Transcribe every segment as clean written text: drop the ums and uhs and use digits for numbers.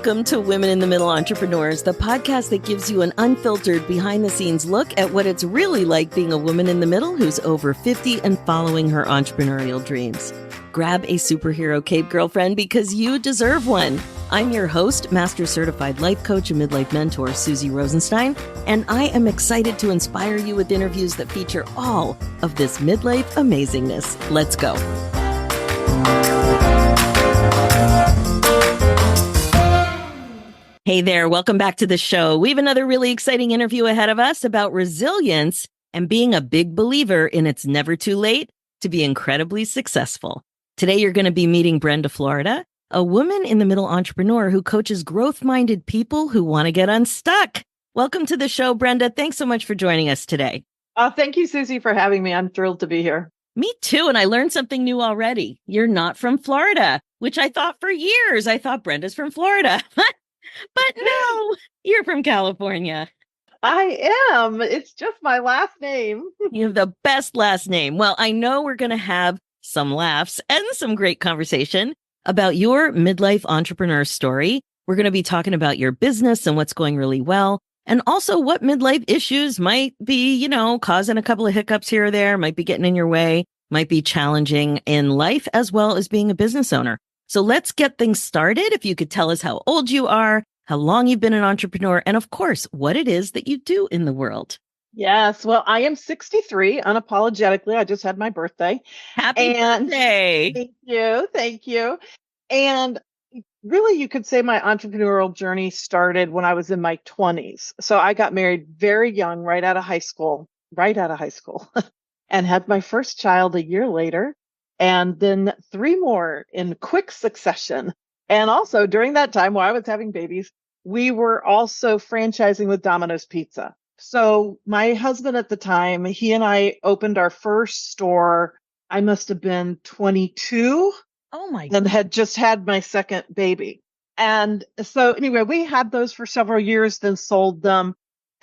Welcome to Women in the Middle Entrepreneurs, the podcast that gives you an unfiltered, behind-the-scenes look at what it's really like being a woman in the middle who's over 50 and following her entrepreneurial dreams. Grab a superhero cape, girlfriend, because you deserve one. I'm your host, Master Certified Life Coach and Midlife Mentor, Suzy Rosenstein, and I am excited to inspire you with interviews that feature all of this midlife amazingness. Let's go. Hey there, welcome back to the show. We have another really exciting interview ahead of us about resilience and being a big believer in it's never too late to be incredibly successful. Today, you're going to be meeting Brenda Florida, a woman in the middle entrepreneur who coaches growth-minded people who want to get unstuck. Welcome to the show, Brenda. Thanks so much for joining us today. Thank you, Suzy, for having me. I'm thrilled to be here. Me too, and I learned something new already. You're not from Florida, which I thought for years. I thought Brenda's from Florida. But no, you're from California. I am. It's just my last name. You have the best last name. Well, I know we're going to have some laughs and some great conversation about your midlife entrepreneur story. We're going to be talking about your business and what's going really well, and also what midlife issues might be, causing a couple of hiccups here or there, might be getting in your way, might be challenging in life as well as being a business owner. So let's get things started. If you could tell us how old you are, how long you've been an entrepreneur, and of course, what it is that you do in the world. Yes. Well, I am 63, unapologetically. I just had my birthday. Happy birthday. Thank you. Thank you. And really, you could say my entrepreneurial journey started when I was in my 20s. So I got married very young, right out of high school, and had my first child a year later. And then 3 more in quick succession. And also during that time while I was having babies, we were also franchising with Domino's Pizza. So my husband at the time, he and I opened our first store. I must have been 22. Oh my! And had just had my second baby. And so anyway, we had those for several years, then sold them.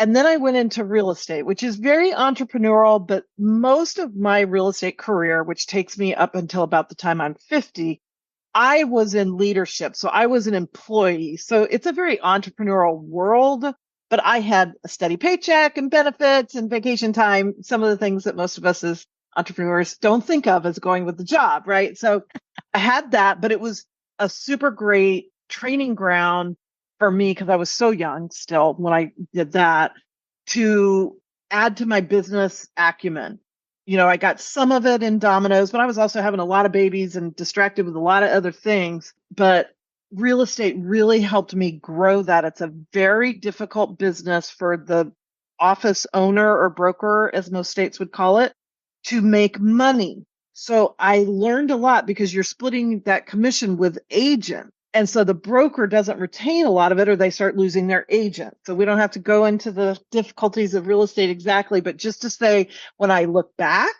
And then I went into real estate, which is very entrepreneurial, but most of my real estate career, which takes me up until about the time I'm 50, I was in leadership. So I was an employee. So it's a very entrepreneurial world, but I had a steady paycheck and benefits and vacation time, some of the things that most of us as entrepreneurs don't think of as going with the job, right? So I had that, but it was a super great training ground for me because I was so young still when I did that to add to my business acumen. I got some of it in Domino's, but I was also having a lot of babies and distracted with a lot of other things. But real estate really helped me grow that. It's a very difficult business for the office owner or broker, as most states would call it, to make money. So I learned a lot because you're splitting that commission with agents. And so the broker doesn't retain a lot of it or they start losing their agent. So we don't have to go into the difficulties of real estate exactly, but just to say, when I look back,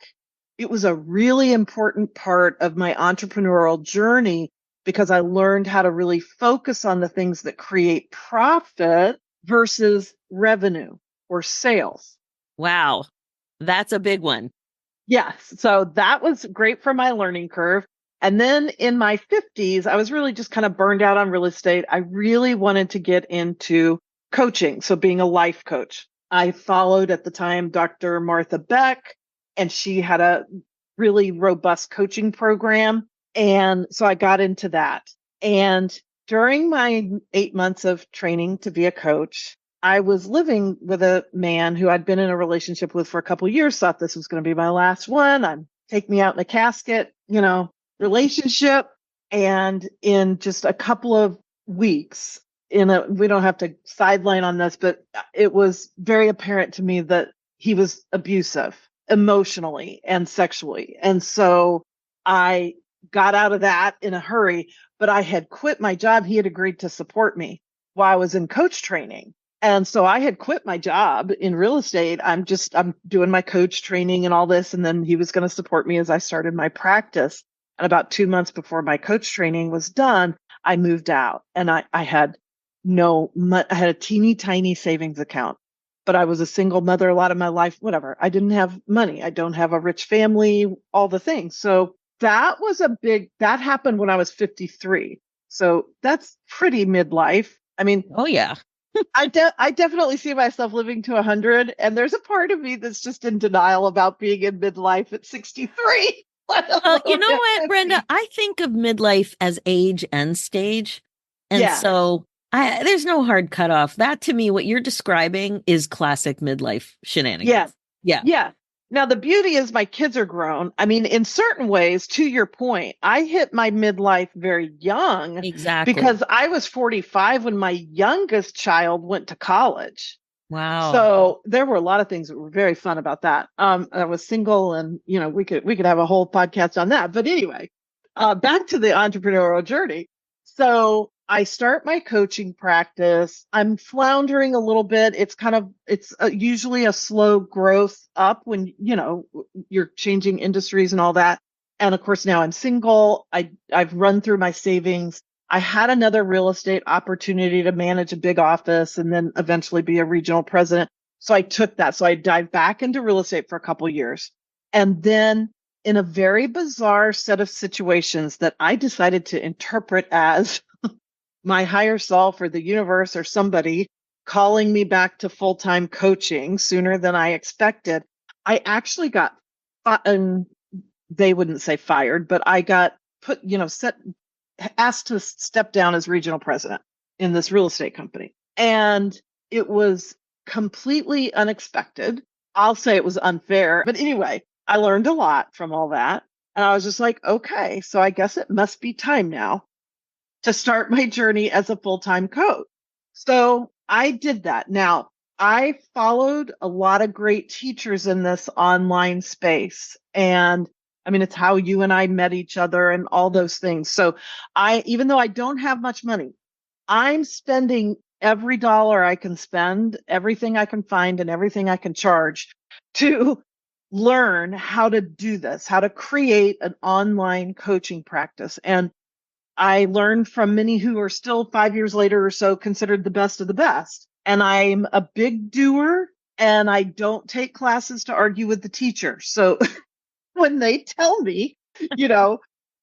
it was a really important part of my entrepreneurial journey because I learned how to really focus on the things that create profit versus revenue or sales. Wow, that's a big one. Yes. So that was great for my learning curve. And then in my 50s, I was really just kind of burned out on real estate. I really wanted to get into coaching. So being a life coach. I followed at the time Dr. Martha Beck, and she had a really robust coaching program. And so I got into that. And during my 8 months of training to be a coach, I was living with a man who I'd been in a relationship with for a couple of years, thought this was going to be my last one. Take me out in a casket, relationship. And in just a couple of weeks, we don't have to sideline on this, but it was very apparent to me that he was abusive emotionally and sexually. And so I got out of that in a hurry, but I had quit my job. He had agreed to support me while I was in coach training. And so I had quit my job in real estate. I'm doing my coach training and all this. And then he was going to support me as I started my practice. And about 2 months before my coach training was done, I moved out and I had I had a teeny tiny savings account, but I was a single mother a lot of my life, whatever. I didn't have money. I don't have a rich family, all the things. So that happened when I was 53. So that's pretty midlife. I mean, Oh, yeah. I definitely see myself living to 100, and there's a part of me that's just in denial about being in midlife at 63, let You alone know at what, Brenda? 50. I think of midlife as age and stage. And Yeah, so there's no hard cutoff. That to me, what you're describing is classic midlife yeah, shenanigans. Yeah, yeah. Now, the beauty is my kids are grown. I mean, in certain ways, to your point, I hit my midlife very young exactly. because I was 45 when my youngest child went to college. Wow. So there were a lot of things that were very fun about that. I was single, and we could have a whole podcast on that. But anyway, back to the entrepreneurial journey. So I start my coaching practice. I'm floundering a little bit. It's usually a slow growth up when you're changing industries and all that. And of course, now I'm single. I've run through my savings. I had another real estate opportunity to manage a big office and then eventually be a regional president. So I took that. So I dived back into real estate for a couple years. And then in a very bizarre set of situations that I decided to interpret as my higher self or the universe or somebody calling me back to full-time coaching sooner than I expected, I actually got, and they wouldn't say fired, but I got put, set asked to step down as regional president in this real estate company. And it was completely unexpected. I'll say it was unfair. But anyway, I learned a lot from all that. And I was just like, okay, so I guess it must be time now to start my journey as a full time coach. So I did that. Now, I followed a lot of great teachers in this online space. And I mean, it's how you and I met each other and all those things. So even though I don't have much money, I'm spending every dollar I can spend, everything I can find, and everything I can charge to learn how to do this, how to create an online coaching practice. And I learned from many who are still 5 years later or so considered the best of the best. And I'm a big doer, and I don't take classes to argue with the teacher. So when they tell me, you know,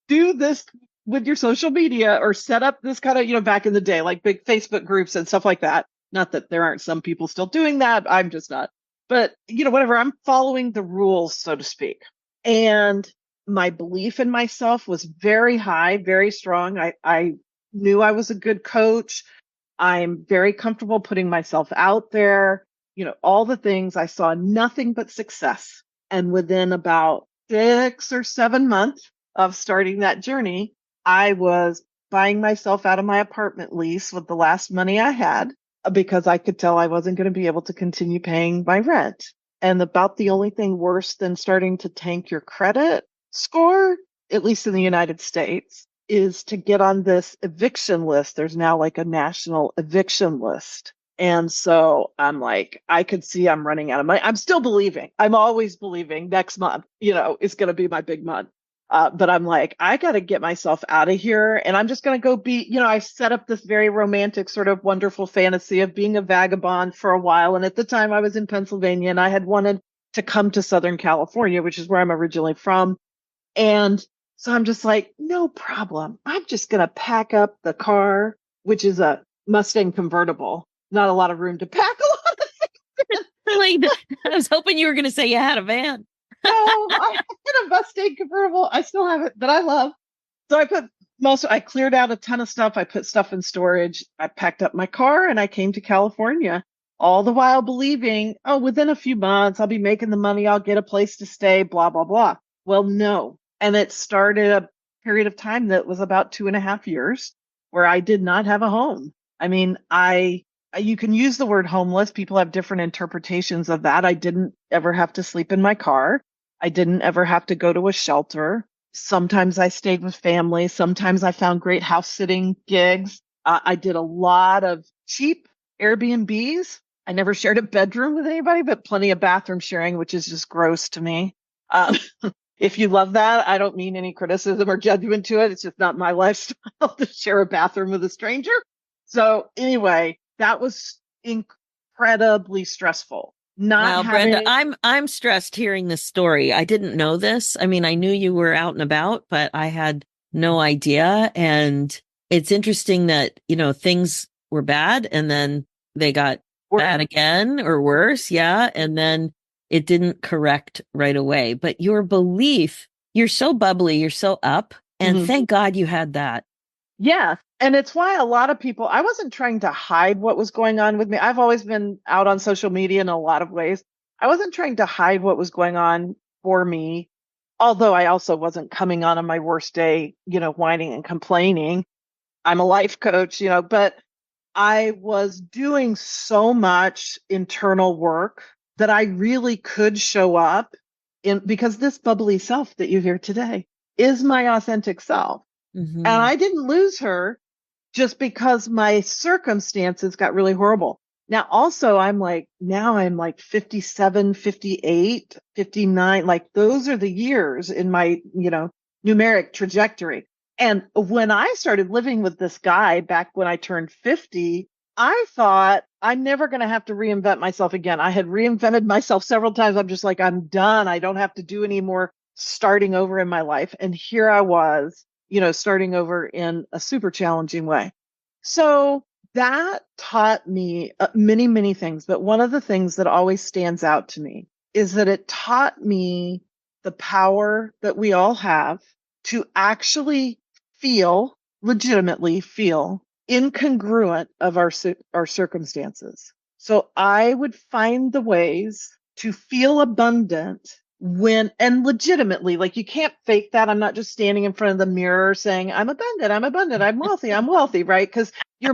do this with your social media or set up this kind of, back in the day, like big Facebook groups and stuff like that. Not that there aren't some people still doing that. I'm just not. But, whatever, I'm following the rules, so to speak. And my belief in myself was very high, very strong. I knew I was a good coach. I'm very comfortable putting myself out there, all the things. I saw nothing but success. And within about 6 or 7 months of starting that journey, I was buying myself out of my apartment lease with the last money I had because I could tell I wasn't going to be able to continue paying my rent. And about the only thing worse than starting to tank your credit score, at least in the United States, is to get on this eviction list. There's now like a national eviction list. And so I'm like, I could see I'm running out of money. I'm still believing. I'm always believing next month, is going to be my big month. But I'm like, I got to get myself out of here. And I'm just going to go be, I set up this very romantic, sort of wonderful fantasy of being a vagabond for a while. And at the time I was in Pennsylvania and I had wanted to come to Southern California, which is where I'm originally from. And so I'm just like, no problem. I'm just going to pack up the car, which is a Mustang convertible. Not a lot of room to pack a lot of things. Like, I was hoping you were going to say you had a van. No, I had a Mustang convertible. I still have it that I love. So I cleared out a ton of stuff. I put stuff in storage. I packed up my car and I came to California, all the while believing, oh, within a few months, I'll be making the money. I'll get a place to stay, blah, blah, blah. Well, no. And it started a period of time that was about 2.5 years where I did not have a home. I mean, you can use the word homeless. People have different interpretations of that. I didn't ever have to sleep in my car. I didn't ever have to go to a shelter. Sometimes I stayed with family. Sometimes I found great house sitting gigs. I did a lot of cheap Airbnbs. I never shared a bedroom with anybody, but plenty of bathroom sharing, which is just gross to me. If you love that, I don't mean any criticism or judgment to it. It's just not my lifestyle to share a bathroom with a stranger. So anyway, that was incredibly stressful. Not Wow, Brenda, having, I'm stressed hearing this story. I didn't know this. I mean, I knew you were out and about, but I had no idea. And it's interesting that, things were bad and then they got We're, bad again or worse. Yeah. And then it didn't correct right away. But your belief, you're so bubbly, you're so up. And Mhm. thank God you had that. Yeah. And it's why a lot of people, I wasn't trying to hide what was going on with me. I've always been out on social media in a lot of ways. I wasn't trying to hide what was going on for me, although I also wasn't coming on my worst day, whining and complaining. I'm a life coach, but I was doing so much internal work that I really could show up in, because this bubbly self that you hear today is my authentic self. And Hmm. I didn't lose her just because my circumstances got really horrible. Now, also, now I'm like 57, 58, 59. Like those are the years in my, numeric trajectory. And when I started living with this guy back when I turned 50, I thought I'm never going to have to reinvent myself again. I had reinvented myself several times. I'm just like, I'm done. I don't have to do any more starting over in my life. And here I was, starting over in a super challenging way. So that taught me many, many things. But one of the things that always stands out to me is that it taught me the power that we all have to actually feel, legitimately feel incongruent of our circumstances. So I would find the ways to feel abundant when, and legitimately, like you can't fake that. I'm not just standing in front of the mirror saying I'm abundant, I'm wealthy, right? Because the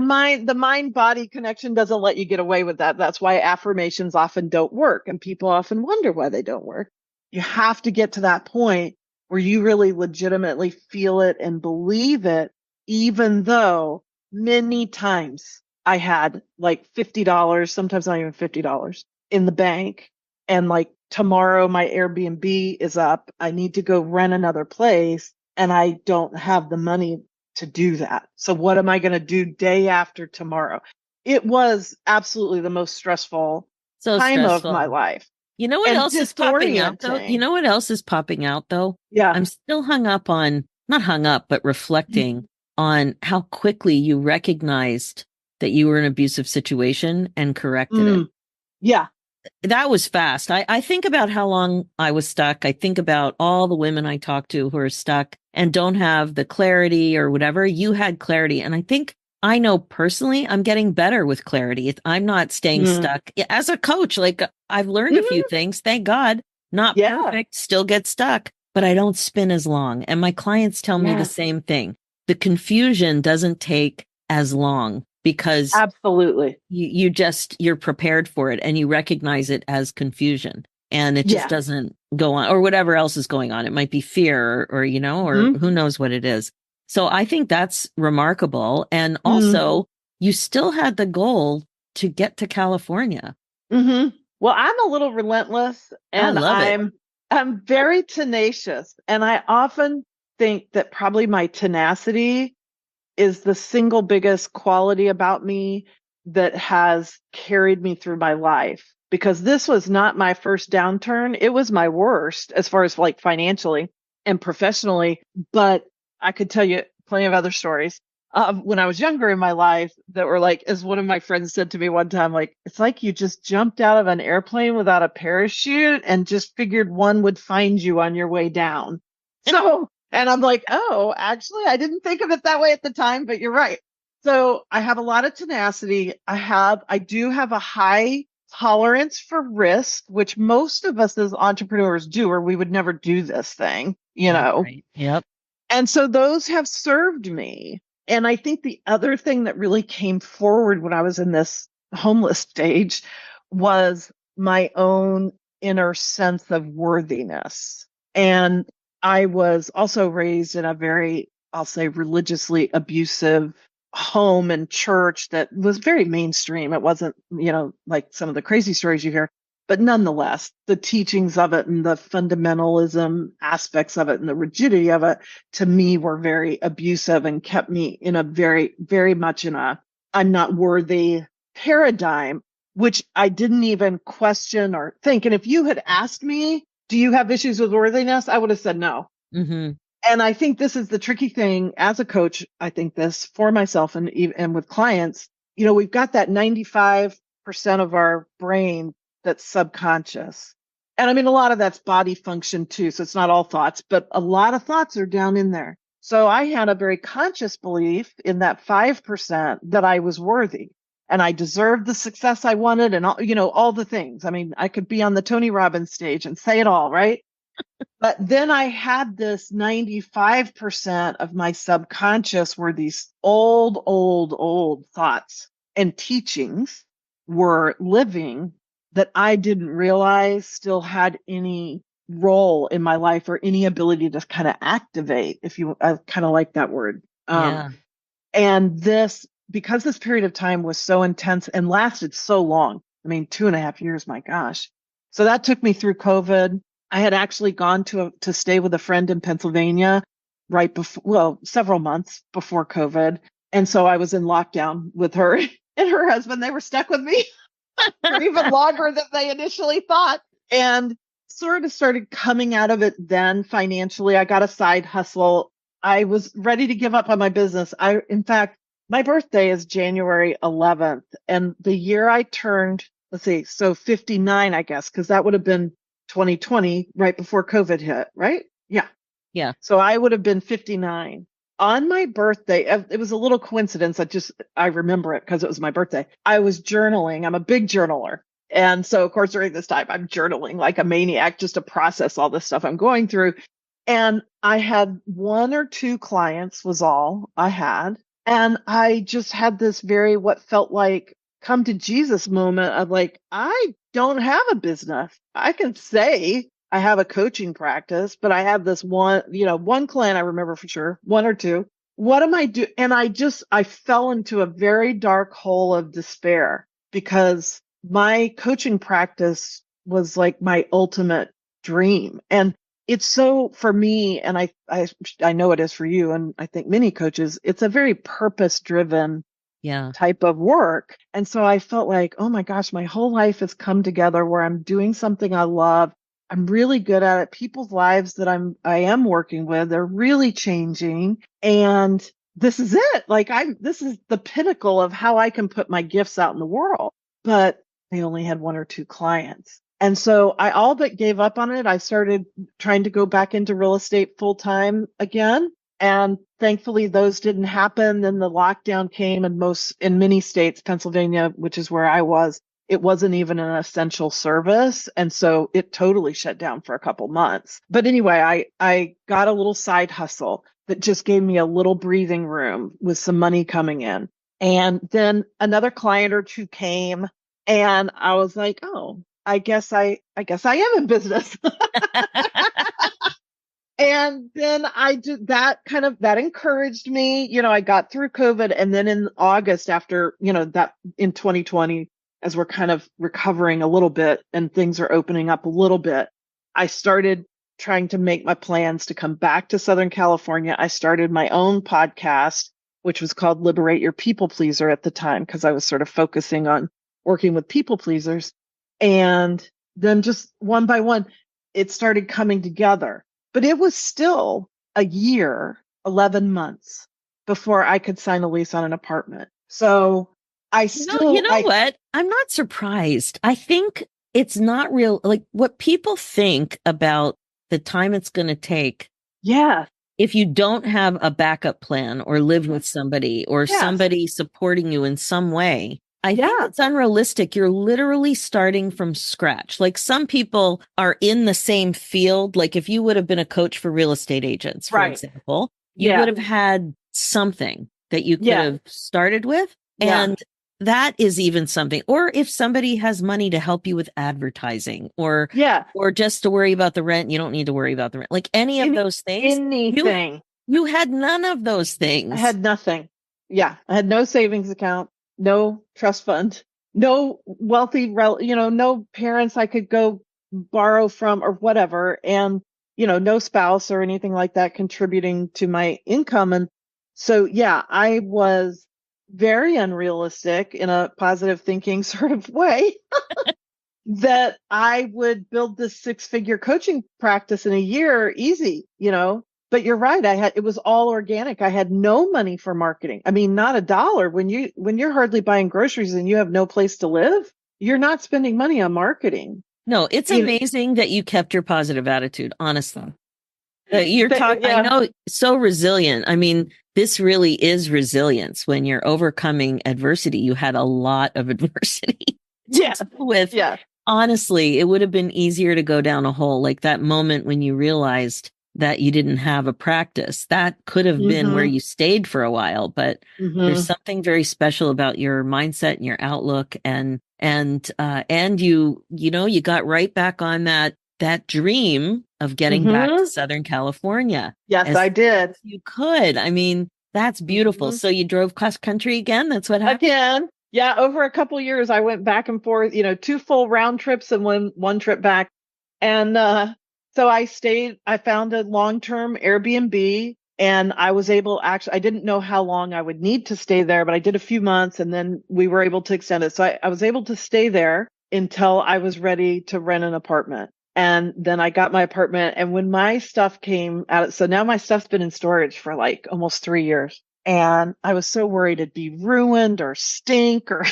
mind body connection doesn't let you get away with that. That's why affirmations often don't work, and people often wonder why they don't work. You have to get to that point where you really legitimately feel it and believe it, even though many times I had like $50, sometimes not even $50 in the bank. And like tomorrow my Airbnb is up. I need to go rent another place and I don't have the money to do that. So what am I going to do day after tomorrow? It was absolutely the most stressful So time of my stressful. life You know what and else is popping out though? You disorienting. know what else is popping out though? Yeah. I'm still hung up on, not hung up, but reflecting on how quickly you recognized that you were in an abusive situation and corrected it. Mm, yeah. That was fast. I think about how long I was stuck. I think about all the women I talk to who are stuck and don't have the clarity or whatever. You had clarity. And I think I know personally, I'm getting better with clarity. I'm not staying Mm. stuck. As a coach, like I've learned a few Mhm. things, thank God. Not Yeah. perfect, still get stuck, but I don't spin as long. And my clients tell me the Yes. same thing. The confusion doesn't take as long because Absolutely. you're prepared for it and you recognize it as confusion and it just Yeah. doesn't go on or whatever else is going on. It might be fear or Hmm. who knows what it is. So I think that's remarkable. And Mm. also you still had the goal to get to California. Hmm. Well, I'm a little relentless I and love it. I'm very tenacious. And I often think that probably my tenacity is the single biggest quality about me that has carried me through my life, because this was not my first downturn. It was my worst as far as like financially and professionally. But I could tell you plenty of other stories when I was younger in my life that were like, as one of my friends said to me one time, like, it's like you just jumped out of an airplane without a parachute and just figured one would find you on your way down. So, and I'm like, oh, actually, I didn't think of it that way at the time, but you're right. So I have a lot of tenacity. I do have a high tolerance for risk, which most of us as entrepreneurs do, or we would never do this thing, Right. Yep. And so those have served me. And I think the other thing that really came forward when I was in this homeless stage was my own inner sense of worthiness. And I was also raised in a very, I'll say, religiously abusive home and church that was very mainstream. It wasn't, like some of the crazy stories you hear, but nonetheless, the teachings of it and the fundamentalism aspects of it and the rigidity of it to me were very abusive and kept me in a very, very much in a I'm not worthy paradigm, which I didn't even question or think. And if you had asked me, do you have issues with worthiness? I would have said no. Hmm. And I think this is the tricky thing as a coach. I think this for myself and with clients, we've got that 95% of our brain that's subconscious. And I mean, a lot of that's body function too. So it's not all thoughts, but a lot of thoughts are down in there. So I had a very conscious belief in that 5% that I was worthy and I deserved the success I wanted and all the things. I mean, I could be on the Tony Robbins stage and say it all, right? But then I had this 95% of my subconscious where these old thoughts and teachings were living that I didn't realize still had any role in my life or any ability to kind of activate, I kind of like that word. Yeah. And because this period of time was so intense and lasted so long, I mean, 2.5 years, my gosh. So that took me through COVID. I had actually gone to stay with a friend in Pennsylvania right before, well, several months before COVID. And so I was in lockdown with her and her husband. They were stuck with me for even longer than they initially thought. And sort of started coming out of it then financially. I got a side hustle. I was ready to give up on my business. In fact, my birthday is January 11th. And the year I turned, let's see, so 59, I guess, because that would have been 2020, right before COVID hit, right? Yeah. Yeah. So I would have been 59. On my birthday, it was a little coincidence. I remember it because it was my birthday. I was journaling. I'm a big journaler. And so, of course, during this time, I'm journaling like a maniac just to process all this stuff I'm going through. And I had one or two clients was all I had. And I just had this what felt like come to Jesus moment of like, I don't have a business. I can say I have a coaching practice, but I have this one client I remember for sure, one or two. What am I doing? And I fell into a very dark hole of despair because my coaching practice was like my ultimate dream. And it's so for me, and I know it is for you, and I think many coaches, it's a very purpose driven type of work. And so I felt like, oh my gosh, my whole life has come together where I'm doing something I love. I'm really good at it. People's lives that I am working with, they're really changing. And this is it. This is the pinnacle of how I can put my gifts out in the world. But I only had one or two clients. And so I all but gave up on it. I started trying to go back into real estate full time again. And thankfully those didn't happen. Then the lockdown came in many states, Pennsylvania, which is where I was, it wasn't even an essential service. And so it totally shut down for a couple months. But anyway, I got a little side hustle that just gave me a little breathing room with some money coming in. And then another client or two came and I was like, oh, I guess I am in business. And then I did that encouraged me. I got through COVID. And then in August after, that in 2020, as we're kind of recovering a little bit and things are opening up a little bit, I started trying to make my plans to come back to Southern California. I started my own podcast, which was called Liberate Your People Pleaser at the time, because I was sort of focusing on working with people pleasers. And then just one by one, it started coming together. But it was still a year, 11 months before I could sign a lease on an apartment. So what? I'm not surprised. I think it's not real. Like what people think about the time it's going to take. Yeah. If you don't have a backup plan or live with somebody or somebody supporting you in some way, I think it's unrealistic. You're literally starting from scratch. Like some people are in the same field. Like if you would have been a coach for real estate agents, for example, you would have had something that you could have started with. And that is even something. Or if somebody has money to help you with advertising or just to worry about the rent, you don't need to worry about the rent. Like any of those things. Anything. You had none of those things. I had nothing. Yeah. I had no savings account, no trust fund, no wealthy, no parents I could go borrow from or whatever. And, no spouse or anything like that contributing to my income. And so, I was very unrealistic in a positive thinking sort of way that I would build this 6-figure coaching practice in a year easy, But you're right. It was all organic. I had no money for marketing. I mean, not a dollar. When you're hardly buying groceries and you have no place to live, you're not spending money on marketing. No, it's You know, amazing that you kept your positive attitude, honestly. I yeah. know, so resilient. I mean, this really is resilience when you're overcoming adversity. You had a lot of adversity to Yeah. deal with. Yeah. Honestly, it would have been easier to go down a hole, like that moment when you realized that you didn't have a practice. That could have been where Mm-hmm. you stayed for a while, but there's Mm-hmm. something very special about your mindset and your outlook, and you got right back on that dream of getting back to Mm-hmm. Southern California Yes, as I did. as you could. I mean, that's beautiful. Mm-hmm. So you drove cross country again? That's what happened? Again, yeah, over a couple years, I went back and forth, two full round trips and one trip back. And so I found a long-term Airbnb and I was able, actually, I didn't know how long I would need to stay there, but I did a few months and then we were able to extend it. So I was able to stay there until I was ready to rent an apartment. And then I got my apartment. And when my stuff came out, so now my stuff's been in storage for like almost 3 years. And I was so worried it'd be ruined or stink or,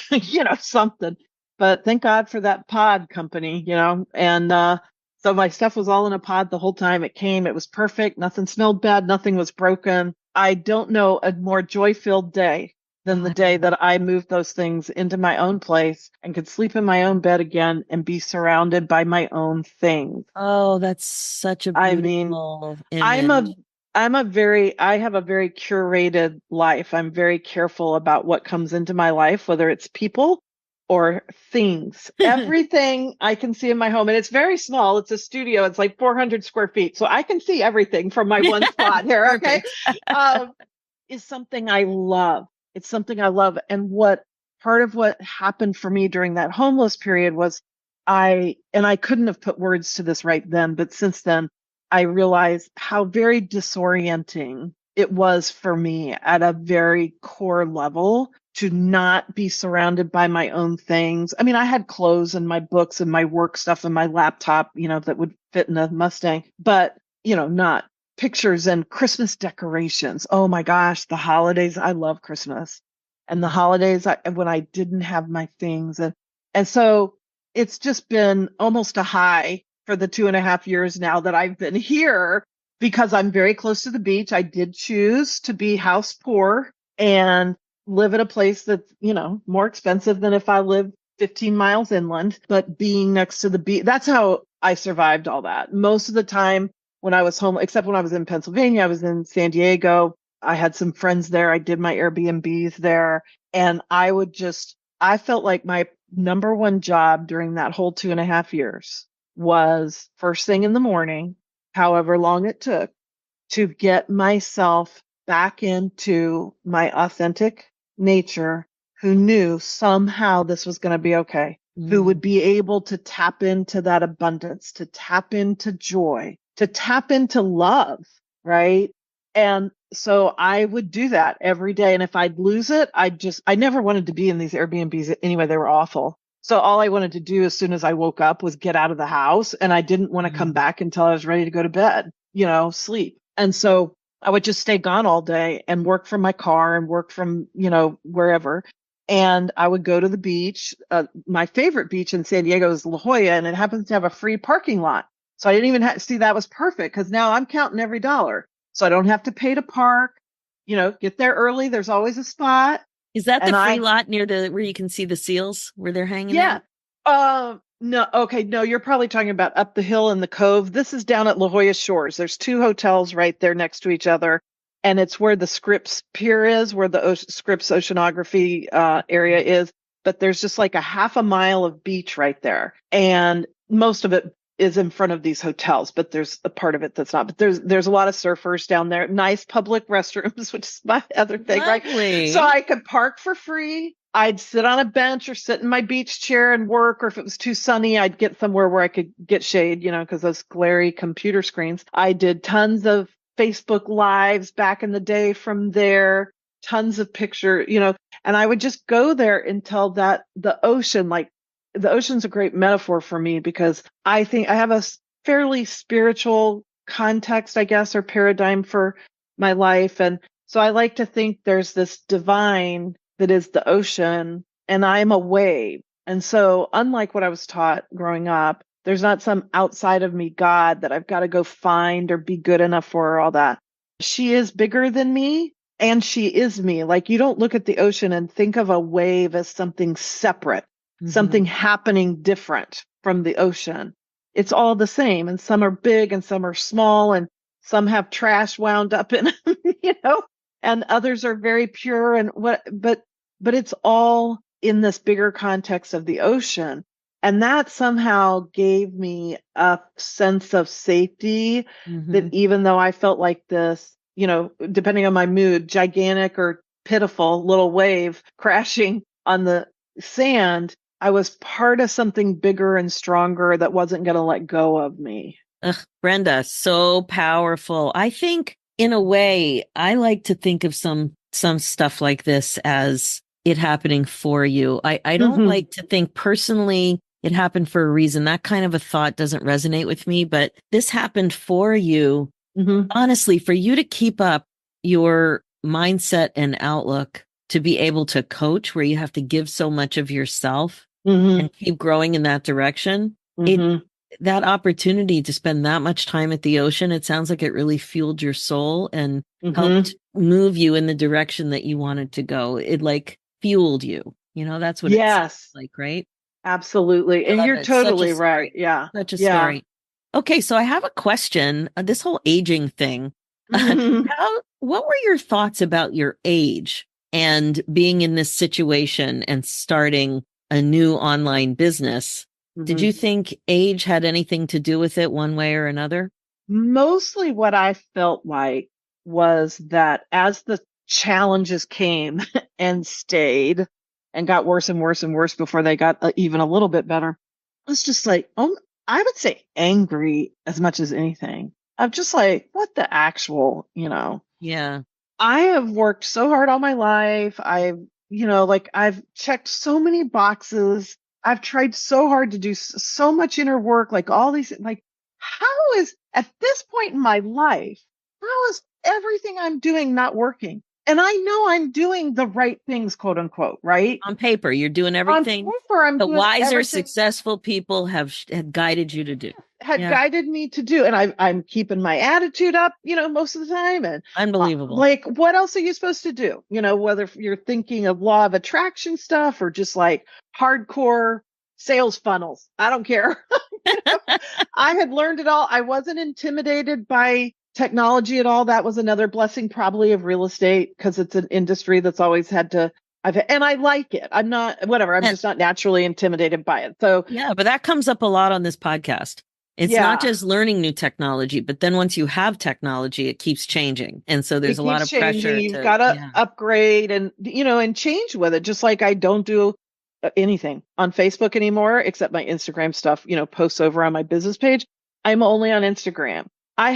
something. But thank God for that pod company, and so my stuff was all in a pod the whole time it came. It was perfect. Nothing smelled bad. Nothing was broken. I don't know a more joy-filled day than the day that I moved those things into my own place and could sleep in my own bed again and be surrounded by my own things. Oh, that's such a I mean, beautiful I'm image. a I have a very curated life. I'm very careful about what comes into my life, whether it's people or things. Everything I can see in my home, and it's very small. It's a studio. It's like 400 square feet. So I can see everything from my one spot here. Okay. Perfect. Um, is something I love. It's something I love. And what part of what happened for me during that homeless period was I couldn't have put words to this right then, but since then, I realized how very disorienting it was for me at a very core level to not be surrounded by my own things. I mean, I had clothes and my books and my work stuff and my laptop, that would fit in a Mustang, but, not pictures and Christmas decorations. Oh my gosh, the holidays. I love Christmas. And the holidays when I didn't have my things. And so it's just been almost a high for the 2.5 years now that I've been here because I'm very close to the beach. I did choose to be house poor and live at a place that's, more expensive than if I lived 15 miles inland, but being next to the beach, that's how I survived all that. Most of the time when I was home, except when I was in Pennsylvania, I was in San Diego. I had some friends there. I did my Airbnbs there. And I felt like my number one job during that whole 2.5 years was first thing in the morning, however long it took, to get myself back into my authentic nature, who knew somehow this was going to be okay, who would be able to tap into that abundance, to tap into joy, to tap into love, right? And so I would do that every day. And if I'd lose it, I never wanted to be in these Airbnbs anyway. They were awful. So all I wanted to do as soon as I woke up was get out of the house. And I didn't want to come back until I was ready to go to bed, sleep. And so I would just stay gone all day and work from my car and work from, wherever. And I would go to the beach. My favorite beach in San Diego is La Jolla, and it happens to have a free parking lot. So I didn't even see that was perfect because now I'm counting every dollar. So I don't have to pay to park, get there early. There's always a spot. Is that the And free lot near where you can see the seals where they're hanging yeah. out? No, okay, no, you're probably talking about up the hill in the cove. This is down at La Jolla Shores. There's two hotels right there next to each other, and it's where the Scripps Pier is, where the Scripps Oceanography area is. But there's just like a half a mile of beach right there, and most of it is in front of these hotels. But there's a part of it that's not. But there's a lot of surfers down there. Nice public restrooms, which is my other thing, right? Lovely. So I could park for free. I'd sit on a bench or sit in my beach chair and work, or if it was too sunny, I'd get somewhere where I could get shade, because those glary computer screens. I did tons of Facebook lives back in the day from there, tons of picture, and I would just go there until the ocean's a great metaphor for me because I think I have a fairly spiritual context, I guess, or paradigm for my life. And so I like to think there's this divine that is the ocean, and I'm a wave. And so, unlike what I was taught growing up, there's not some outside of me God that I've got to go find or be good enough for or all that. She is bigger than me, and she is me. Like, you don't look at the ocean and think of a wave as something separate, something happening different from the ocean. It's all the same. And some are big and some are small, and some have trash wound up in them, and others are very pure and but it's all in this bigger context of the ocean. And that somehow gave me a sense of safety that even though I felt like this, depending on my mood, gigantic or pitiful little wave crashing on the sand, I was part of something bigger and stronger that wasn't going to let go of me. Ugh, Brenda, so powerful. I think in a way, I like to think of some stuff like this as it happening for you. I don't like to think personally it happened for a reason. That kind of a thought doesn't resonate with me, but this happened for you. Honestly, for you to keep up your mindset and outlook, to be able to coach where you have to give so much of yourself and keep growing in that direction. That opportunity to spend that much time at the ocean, it sounds like it really fueled your soul and helped move you in the direction that you wanted to go. It like fueled you. That's what it's like, right? Absolutely. I And love you're it. Such a totally story. right. Yeah. Such a Yeah. story. Okay, so I have a question. This whole aging thing. What were your thoughts about your age and being in this situation and starting a new online business? Did you think age had anything to do with it one way or another? Mostly what I felt like was that as the challenges came and stayed and got worse and worse and worse before they got even a little bit better, I was just like, oh, I would say angry as much as anything. I'm just like, what the actual. Yeah. I have worked so hard all my life. I've checked so many boxes. I've tried so hard to do so much inner work, like all these, like, how is at this point in my life, how is everything I'm doing not working? And I know I'm doing the right things, quote unquote, right? On paper, you're doing On everything paper, I'm the doing wiser, everything successful people have guided you to do. had Yeah. guided me to do. And I'm keeping my attitude up, most of the time. And Unbelievable. like, what else are you supposed to do? Whether you're thinking of law of attraction stuff or just like hardcore sales funnels, I don't care. I had learned it all. I wasn't intimidated by technology at all. That was another blessing, probably, of real estate, because it's an industry that's always had to. And I like it. I'm not, whatever. I'm just not naturally intimidated by it. So yeah, but that comes up a lot on this podcast. It's not just learning new technology, but then once you have technology, it keeps changing. And so there's a lot of pressure You've to, got to upgrade and change with it. Just like I don't do anything on Facebook anymore, except my Instagram stuff, posts over on my business page. I'm only on Instagram. I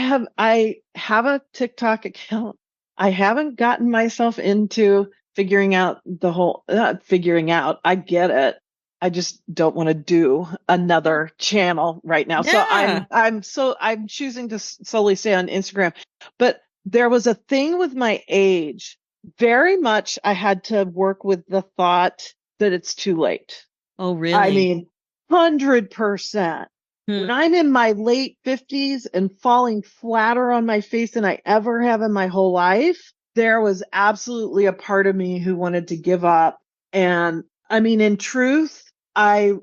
have a TikTok account. I haven't gotten myself into figuring out the whole, figuring out. I get it. I just don't want to do another channel right now. Yeah. So I'm choosing to solely stay on Instagram. But there was a thing with my age. Very much I had to work with the thought that it's too late. Oh, really? I mean, 100%. When I'm in my late 50s and falling flatter on my face than I ever have in my whole life, there was absolutely a part of me who wanted to give up. And I mean, in truth, I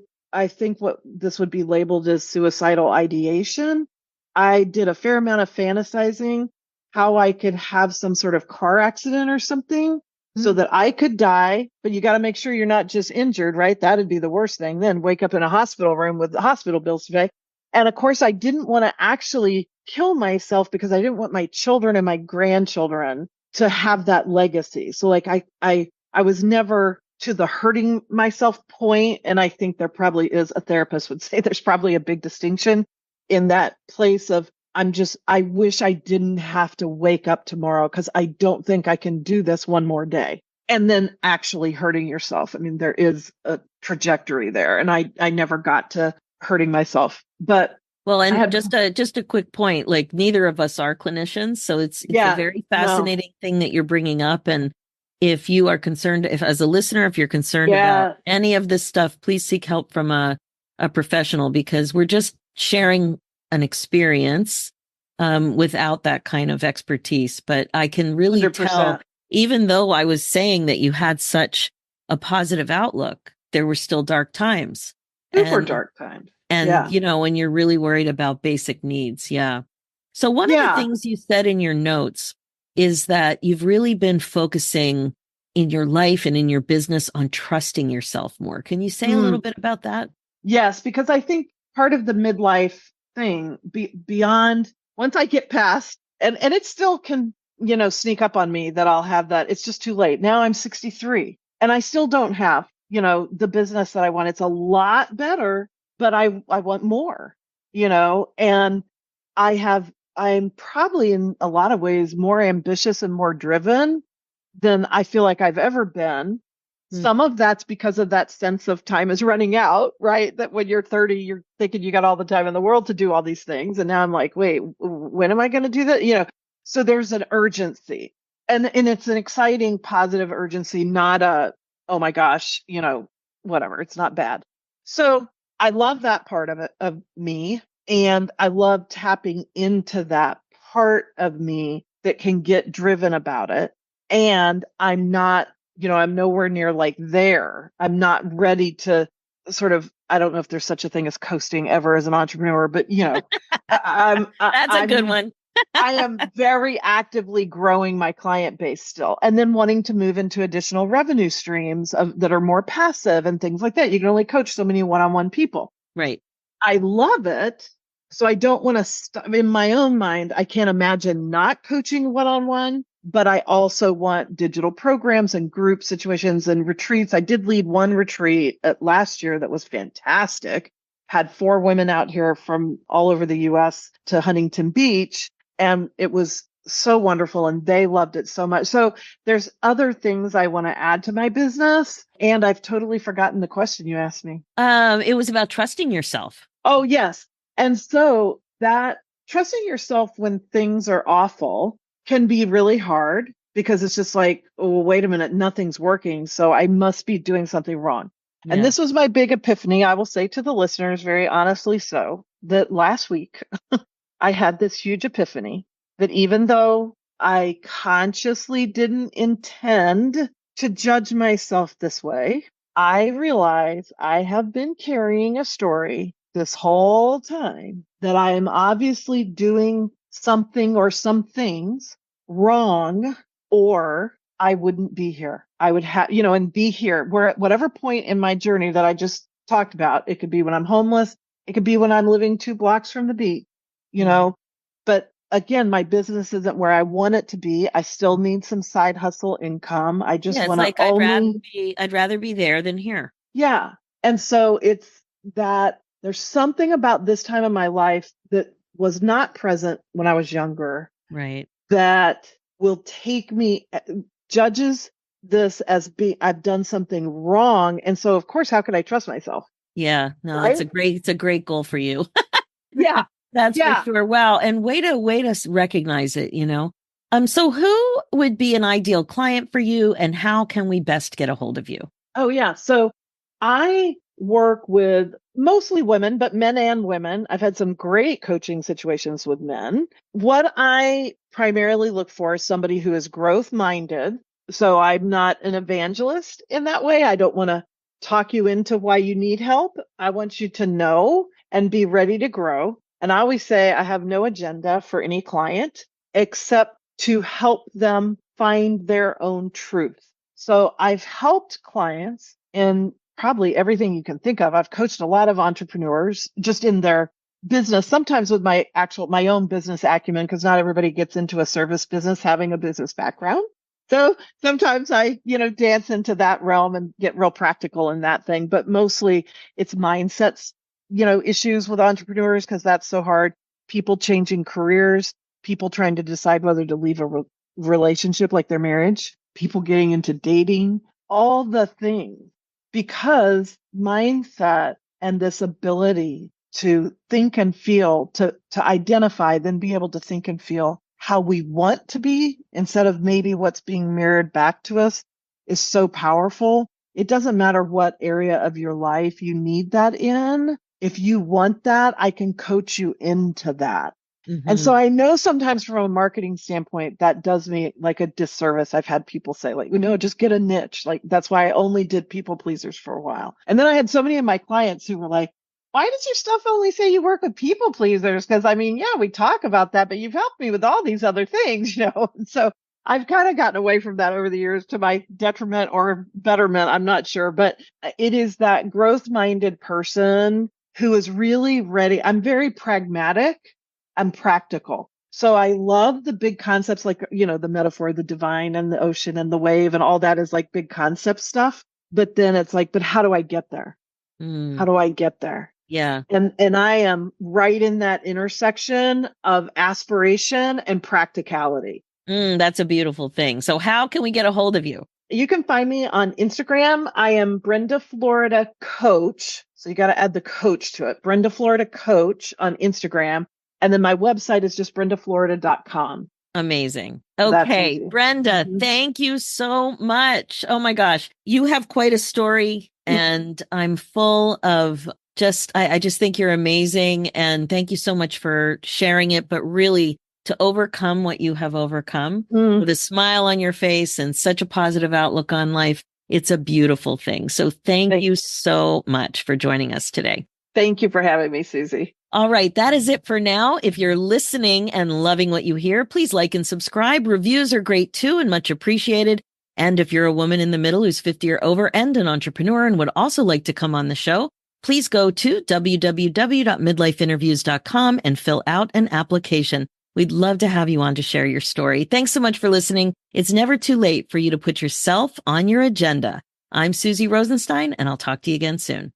think what this would be labeled as suicidal ideation. I did a fair amount of fantasizing how I could have some sort of car accident or something so that I could die. But you got to make sure you're not just injured, right? That'd be the worst thing. Then wake up in a hospital room with the hospital bills to pay. And of course, I didn't want to actually kill myself because I didn't want my children and my grandchildren to have that legacy. So like I was never to the hurting myself point. And I think there probably is, a therapist would say there's probably a big distinction in that place of I wish I didn't have to wake up tomorrow because I don't think I can do this one more day. And then actually hurting yourself. I mean, there is a trajectory there. And I never got to hurting myself. But Well, I and had, just a quick point, like neither of us are clinicians, so it's a yeah, very no, fascinating thing that you're bringing up. And if you are concerned, if as a listener, if you're concerned about yeah, any of this stuff, please seek help from a professional because we're just sharing an experience without that kind of expertise. But I can really tell, 100%. even though I was saying that you had such a positive outlook, there were still dark times. Super And dark times. and, Yeah. you know, when you're really worried about basic needs. Yeah. So, one of the Yeah. things you said in your notes is that you've really been focusing in your life and in your business on trusting yourself more. Can you say a little Mm, bit about that? yes, because I think part of the midlife thing beyond once I get past and it still can, sneak up on me that I'll have that. It's just too late. Now I'm 63 and I still don't have, the business that I want. It's a lot better, but I want more, and I'm probably in a lot of ways more ambitious and more driven than I feel like I've ever been. Mm. Some of that's because of that sense of time is running out, right? That when you're 30, you're thinking you got all the time in the world to do all these things. And now I'm like, wait, when am I going to do that? So there's an urgency. And it's an exciting, positive urgency, not a, oh my gosh, whatever. It's not bad. So I love that part of it, of me. And I love tapping into that part of me that can get driven about it. And I'm not, I'm nowhere near like there. I'm not ready to sort of, I don't know if there's such a thing as coasting ever as an entrepreneur, but That's a good one. I am very actively growing my client base still, and then wanting to move into additional revenue streams that are more passive and things like that. You can only coach so many one-on-one people. Right. I love it. So I don't want to stop in my own mind. I can't imagine not coaching one on one, but I also want digital programs and group situations and retreats. I did lead one retreat last year that was fantastic. Had 4 women out here from all over the US to Huntington Beach, and it was so wonderful and they loved it so much. So there's other things I want to add to my business, and I've totally forgotten the question you asked me. It was about trusting yourself. Oh, yes. And so that trusting yourself when things are awful can be really hard because it's just like, oh, wait a minute, nothing's working. So I must be doing something wrong. And Yeah. this was my big epiphany. I will say to the listeners, very honestly, so that last week I had this huge epiphany that even though I consciously didn't intend to judge myself this way, I realize I have been carrying a story this whole time that I am obviously doing something or some things wrong, or I wouldn't be here. I would have, and be here where at whatever point in my journey that I just talked about. It could be when I'm homeless. It could be when I'm living 2 blocks from the beach, you Mhm. know, but again, my business isn't where I want it to be. I still need some side hustle income. I just Yeah, it's want to like only, I'd rather be there than here. yeah. And so it's that there's something about this time of my life that was not present when I was younger Right. that will take me, judges this as being, I've done something wrong. And so, of course, how could I trust myself? Yeah, no, Right? it's a great goal for you. Yeah. That's for Yeah. sure. Wow. And way to recognize it, you know. So who would be an ideal client for you and how can we best get a hold of you? Oh, yeah. So I work with mostly women, but men and women. I've had some great coaching situations with men. What I primarily look for is somebody who is growth minded. So I'm not an evangelist in that way. I don't want to talk you into why you need help. I want you to know and be ready to grow. And I always say I have no agenda for any client except to help them find their own truth. So I've helped clients in probably everything you can think of. I've coached a lot of entrepreneurs just in their business, sometimes with my own business acumen, because not everybody gets into a service business having a business background. So sometimes I, dance into that realm and get real practical in that thing, but mostly it's mindsets, issues with entrepreneurs because that's so hard. People changing careers, people trying to decide whether to leave a relationship like their marriage, people getting into dating, all the things, because mindset and this ability to think and feel, to identify, then be able to think and feel how we want to be instead of maybe what's being mirrored back to us is so powerful. It doesn't matter what area of your life you need that in. If you want that, I can coach you into that. And so I know sometimes from a marketing standpoint, that does me like a disservice. I've had people say like, no, just get a niche. Like, that's why I only did people pleasers for a while. And then I had so many of my clients who were like, why does your stuff only say you work with people pleasers? Because I mean, yeah, we talk about that, but you've helped me with all these other things, you know? And so I've kind of gotten away from that over the years to my detriment or betterment. I'm not sure, but it is that growth-minded person who is really ready. I'm very pragmatic. I'm practical. So I love the big concepts like, you know, the metaphor, the divine and the ocean and the wave and all that is like big concept stuff. But then it's like, but how do I get there? How do I get there? Yeah. And I am right in that intersection of aspiration and practicality. That's a beautiful thing. So how can we get a hold of you? You can find me on Instagram. I am Brenda Florida Coach. So you got to add the coach to it. Brenda Florida Coach on Instagram. And then my website is just brendaflorida.com. Amazing. Okay, Brenda, thank you so much. Oh my gosh, you have quite a story and I'm full of I just think you're amazing. And thank you so much for sharing it, but really to overcome what you have overcome with a smile on your face and such a positive outlook on life. It's a beautiful thing. So thank you so much for joining us today. Thank you for having me, Suzy. All right, that is it for now. If you're listening and loving what you hear, please like and subscribe. Reviews are great too and much appreciated. And if you're a woman in the middle who's 50 or over and an entrepreneur and would also like to come on the show, please go to www.midlifeinterviews.com and fill out an application. We'd love to have you on to share your story. Thanks so much for listening. It's never too late for you to put yourself on your agenda. I'm Suzy Rosenstein, and I'll talk to you again soon.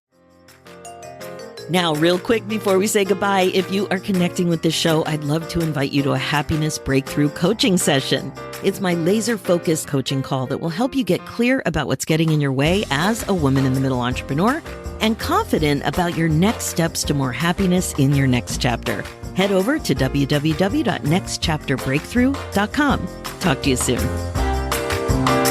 Now, real quick before we say goodbye, if you are connecting with this show, I'd love to invite you to a happiness breakthrough coaching session. It's my laser-focused coaching call that will help you get clear about what's getting in your way as a woman in the middle entrepreneur and confident about your next steps to more happiness in your next chapter. Head over to www.nextchapterbreakthrough.com. Talk to you soon.